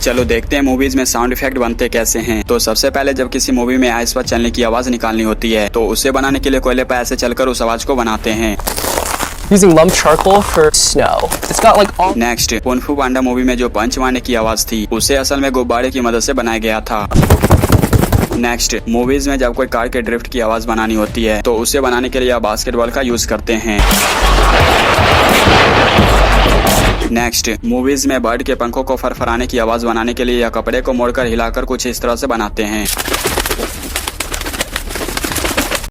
चलो देखते हैं मूवीज में साउंड इफेक्ट बनते कैसे हैं। तो सबसे पहले जब किसी मूवी में आइस पर चलने की आवाज निकालनी होती है तो उसे बनाने के लिए कोयले पर ऐसे चलकर उस आवाज को बनाते हैं। Using lump charcoal for snow. It's got like all. Next, kung फू पांडा मूवी में जो पंच मारने की आवाज थी उसे असल में गुब्बारे की मदद से बनाया गया था। नेक्स्ट, मूवीज में जब कोई कार के ड्रिफ्ट की आवाज बनानी होती है तो उसे बनाने के लिए आप बास्केटबॉल का यूज करते हैं। नेक्स्ट, मूवीज में बर्ड के पंखों को फरफराने की आवाज बनाने के लिए या कपड़े को मोड़कर हिलाकर कुछ इस तरह से बनाते हैं।